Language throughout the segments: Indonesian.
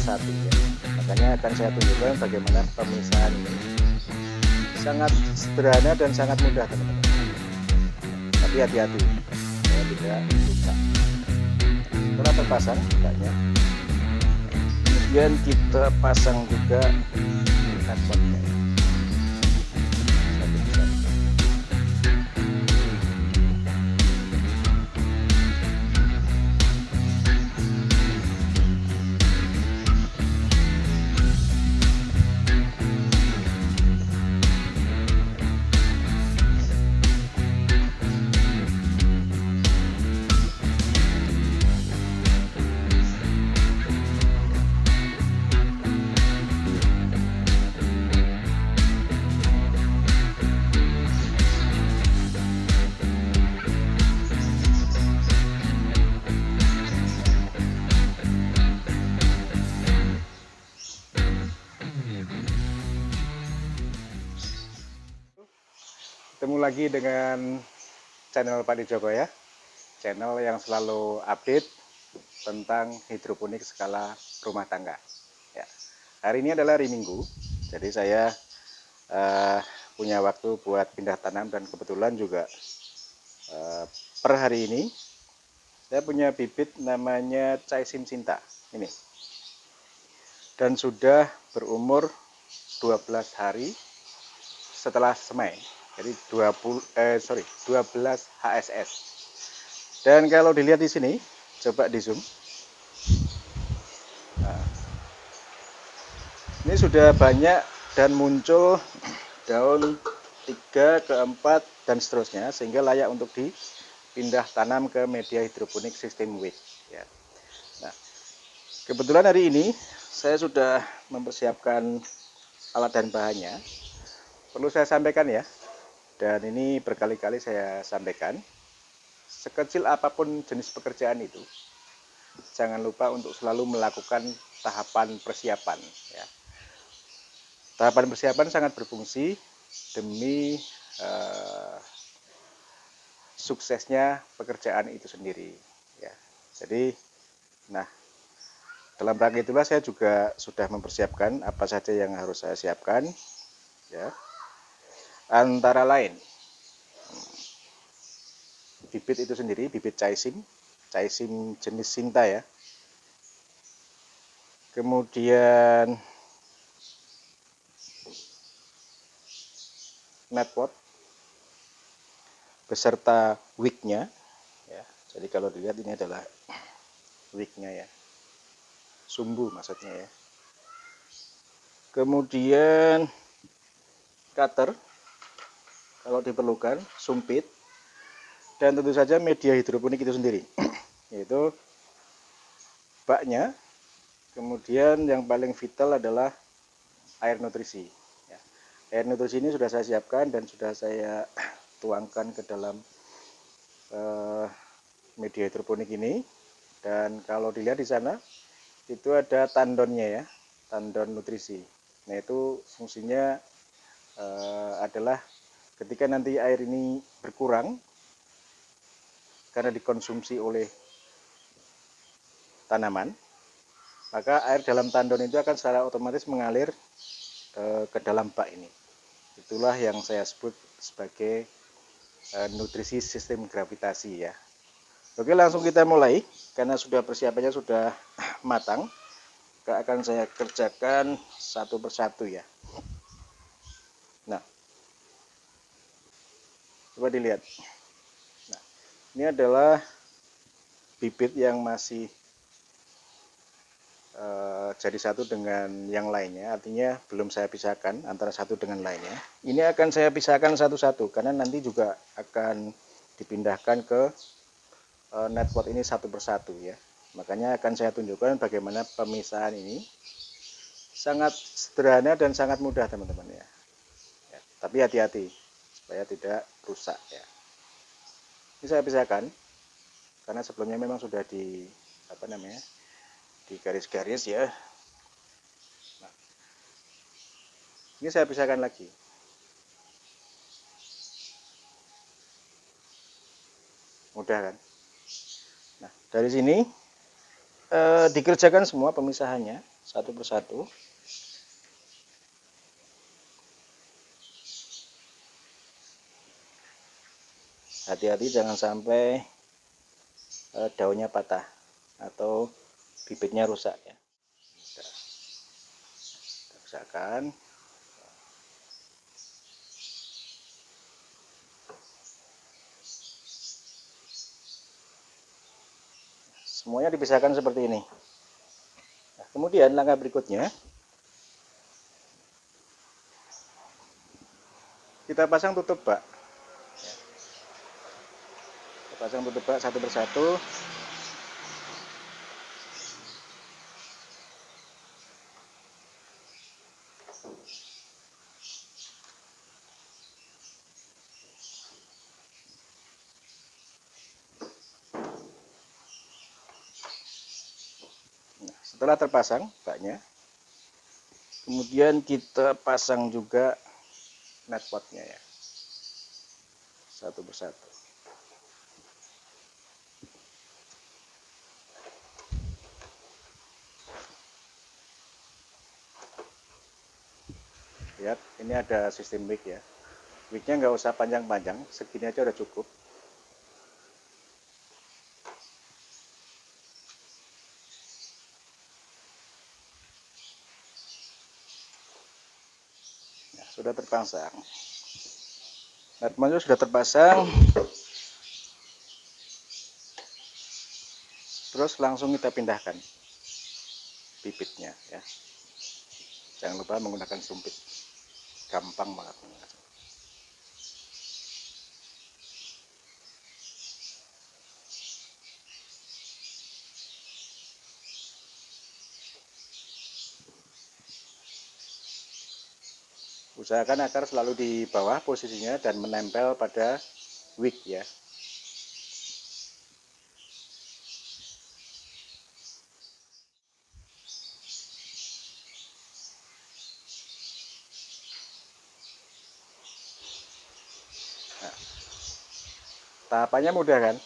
persatu ya. Makanya akan saya tunjukkan bagaimana pemisahan ini. Sangat sederhana dan sangat mudah teman-teman. Tapi hati-hati supaya tidak rusak. Setelah terpasang bukanya, kemudian kita pasang juga networknya. Ketemu lagi dengan channel Pak Joko ya, channel yang selalu update tentang hidroponik skala rumah tangga. Ya. Hari ini adalah hari Minggu, jadi saya punya waktu buat pindah tanam dan kebetulan juga per hari ini saya punya bibit namanya Caisim Cinta ini, dan sudah berumur 12 hari setelah semai. Jadi 12 HSS. Dan kalau dilihat di sini, coba di zoom. Nah, ini sudah banyak dan muncul daun 3 ke 4 dan seterusnya, sehingga layak untuk dipindah tanam ke media hidroponik sistem WIC ya. Nah, kebetulan hari ini saya sudah mempersiapkan alat dan bahannya. Perlu saya sampaikan ya, dan ini berkali-kali saya sampaikan, sekecil apapun jenis pekerjaan itu, jangan lupa untuk selalu melakukan tahapan persiapan ya. Tahapan persiapan sangat berfungsi demi suksesnya pekerjaan itu sendiri ya. Jadi dalam rangka itulah saya juga sudah mempersiapkan apa saja yang harus saya siapkan ya. Antara lain bibit itu sendiri, bibit Caisim jenis Cinta ya. Kemudian netpot beserta wignya ya. Jadi kalau dilihat ini adalah wignya ya, sumbu maksudnya ya. Kemudian cutter kalau diperlukan, sumpit, dan tentu saja media hidroponik itu sendiri yaitu baknya. Kemudian yang paling vital adalah air nutrisi ya. Air nutrisi ini sudah saya siapkan dan sudah saya tuangkan ke dalam media hidroponik ini. Dan kalau dilihat di sana itu ada tandonnya ya, tandon nutrisi. Nah, itu fungsinya adalah ketika nanti air ini berkurang karena dikonsumsi oleh tanaman, maka air dalam tandon itu akan secara otomatis mengalir ke dalam bak ini. Itulah yang saya sebut sebagai nutrisi sistem gravitasi ya. Oke, langsung kita mulai karena sudah persiapannya sudah matang. Akan saya kerjakan satu persatu ya. Nah, coba dilihat. Nah, ini adalah bibit yang masih jadi satu dengan yang lainnya, artinya belum saya pisahkan antara satu dengan lainnya. Ini akan saya pisahkan satu-satu karena nanti juga akan dipindahkan ke netpot ini satu persatu ya. Makanya akan saya tunjukkan bagaimana pemisahan ini. Sangat sederhana dan sangat mudah teman-teman ya. Tapi hati-hati supaya tidak rusak ya. Ini saya pisahkan karena sebelumnya memang sudah di di garis-garis ya. Nah, ini saya pisahkan lagi. Mudah kan? Nah, dari sini dikerjakan semua pemisahannya satu persatu. Hati-hati jangan sampai daunnya patah atau bibitnya rusak ya. Kita pisahkan. Semuanya dipisahkan seperti ini. Nah, kemudian langkah berikutnya kita pasang tutup bak. Kita pasang tutup bak satu persatu. Nah, setelah terpasang baknya, kemudian kita pasang juga netpotnya ya, satu persatu. Lihat, ini ada sistem wick ya. Wicknya nggak usah panjang-panjang, segini aja udah cukup. Nah, sudah terpasang. Netpotnya sudah terpasang. Terus langsung kita pindahkan bibitnya ya. Jangan lupa menggunakan sumpit. Gampang banget. Usahakan akar selalu di bawah posisinya dan menempel pada wick ya. Nah, tahapannya mudah kan?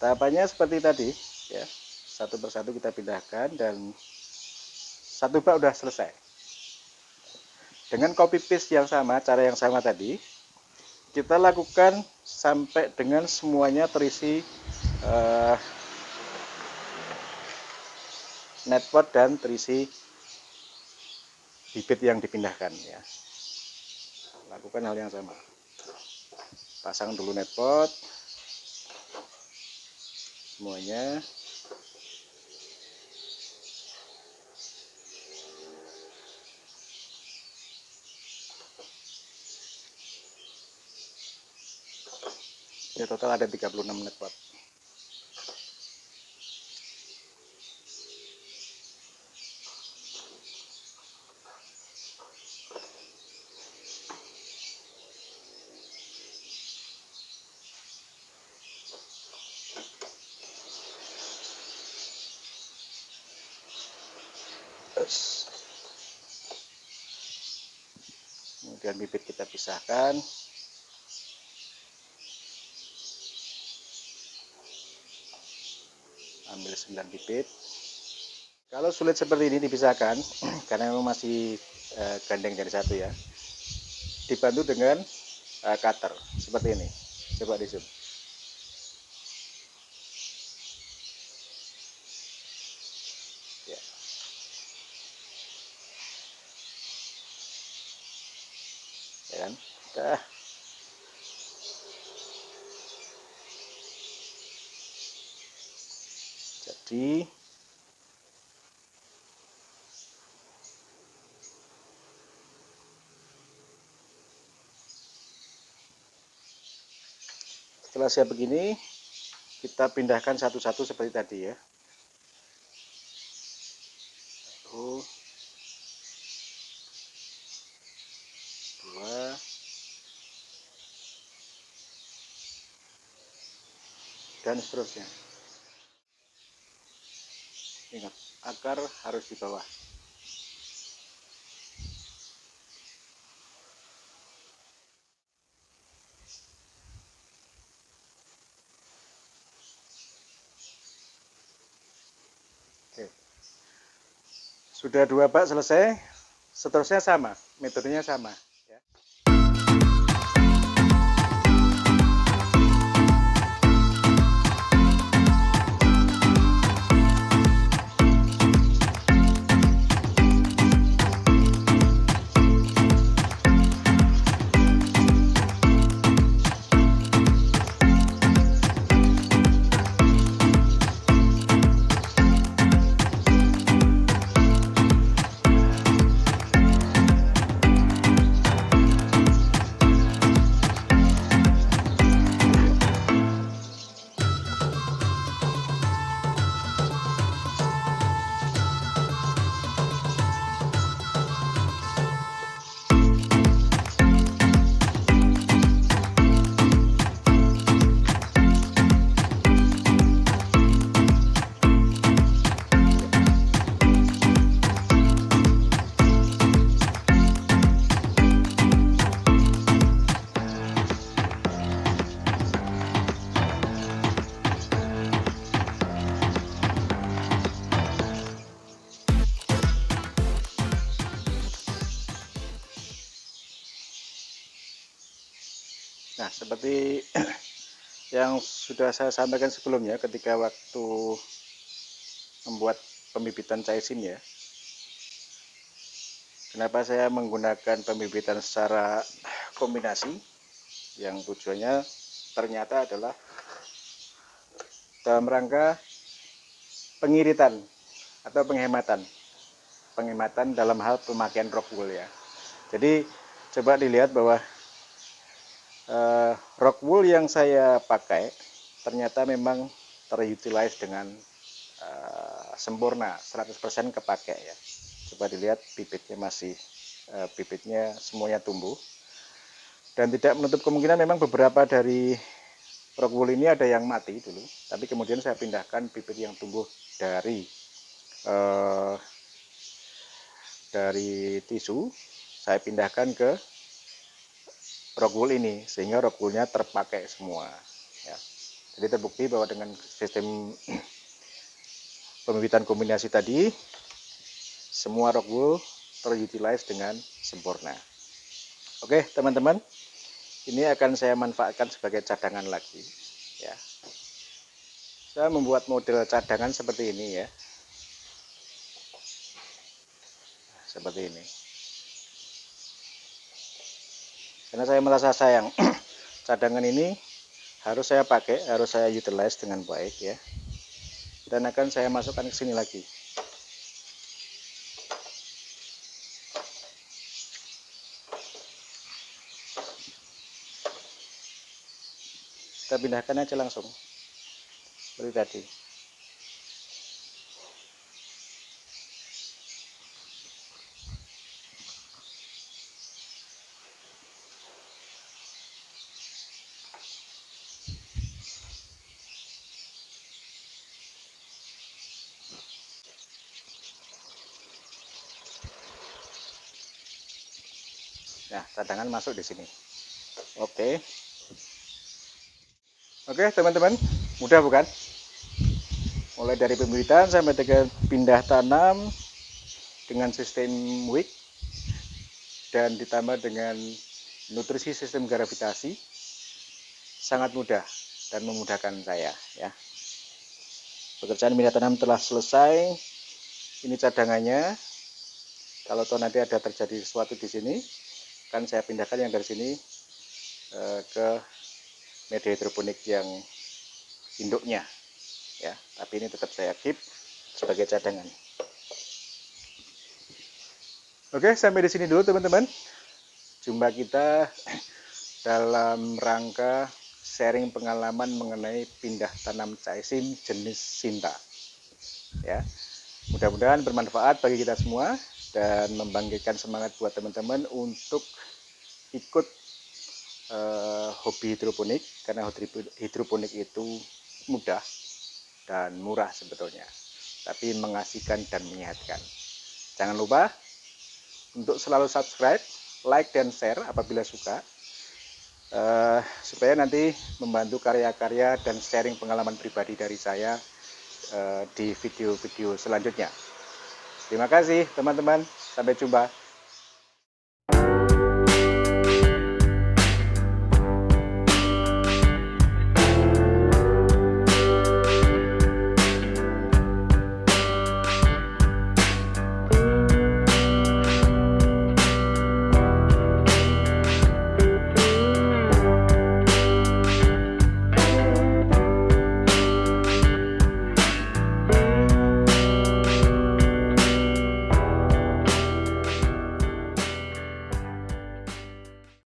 Tahapannya seperti tadi ya. Satu persatu kita pindahkan dan satu bak udah selesai. Dengan copy paste yang sama, cara yang sama tadi, kita lakukan sampai dengan semuanya terisi netpot dan terisi bibit yang dipindahkan ya. Lakukan hal yang sama. Pasang dulu netpot semuanya. Ya total ada 36 netpot. Kemudian bibit kita pisahkan. Ambil 9 bibit. Kalau sulit seperti ini dipisahkan karena memang masih gandeng jadi satu ya. Dibantu dengan cutter seperti ini. Coba di zoom. Ya. Ya kan? Dah. Jadi setelah siap begini, kita pindahkan satu-satu seperti tadi ya. Satu, dua, dan seterusnya. Ingat, akar harus di bawah. Oke. Sudah 2 bak selesai, seterusnya sama, metodenya sama. Ya. Nah, seperti yang sudah saya sampaikan sebelumnya ketika waktu membuat pembibitan caisim ya. Kenapa saya menggunakan pembibitan secara kombinasi? Yang tujuannya ternyata adalah dalam rangka pengiritan atau penghematan dalam hal pemakaian rock wool ya. Jadi coba dilihat bahwa rock wool yang saya pakai ternyata memang terutilize dengan sempurna, 100% kepakai ya. Coba dilihat bibitnya masih bibitnya semuanya tumbuh, dan tidak menutup kemungkinan memang beberapa dari rock wool ini ada yang mati dulu, tapi kemudian saya pindahkan bibit yang tumbuh dari tisu, saya pindahkan ke rock wool ini sehingga rock woolnya terpakai semua ya. Jadi terbukti bahwa dengan sistem pembibitan kombinasi tadi semua rock wool terutilize dengan sempurna. Oke teman-teman, ini akan saya manfaatkan sebagai cadangan lagi ya. Saya membuat model cadangan seperti ini ya, seperti ini, karena saya merasa sayang cadangan ini harus saya pakai, harus saya utilize dengan baik ya, dan akan saya masukkan ke sini lagi. Kita pindahkan aja langsung seperti tadi. Nah, cadangan masuk di sini. Oke. Oke, teman-teman, mudah bukan? Mulai dari pembibitan sampai dengan pindah tanam dengan sistem wick dan ditambah dengan nutrisi sistem gravitasi, sangat mudah dan memudahkan saya ya. Pekerjaan pindah tanam telah selesai. Ini cadangannya. Kalau toh nanti ada terjadi sesuatu di sini, kan saya pindahkan yang dari sini ke media hidroponik yang induknya ya, tapi ini tetap saya keep sebagai cadangan. Oke, sampai di sini dulu teman-teman. Jumpa kita dalam rangka sharing pengalaman mengenai pindah tanam caisim jenis Sinta ya. Mudah-mudahan bermanfaat bagi kita semua dan membangkitkan semangat buat teman-teman untuk ikut hobi hidroponik, karena hidroponik itu mudah dan murah sebetulnya, tapi mengasihkan dan menyehatkan. Jangan lupa untuk selalu subscribe, like, dan share apabila suka, supaya nanti membantu karya-karya dan sharing pengalaman pribadi dari saya di video-video selanjutnya Terima kasih teman-teman. Sampai jumpa.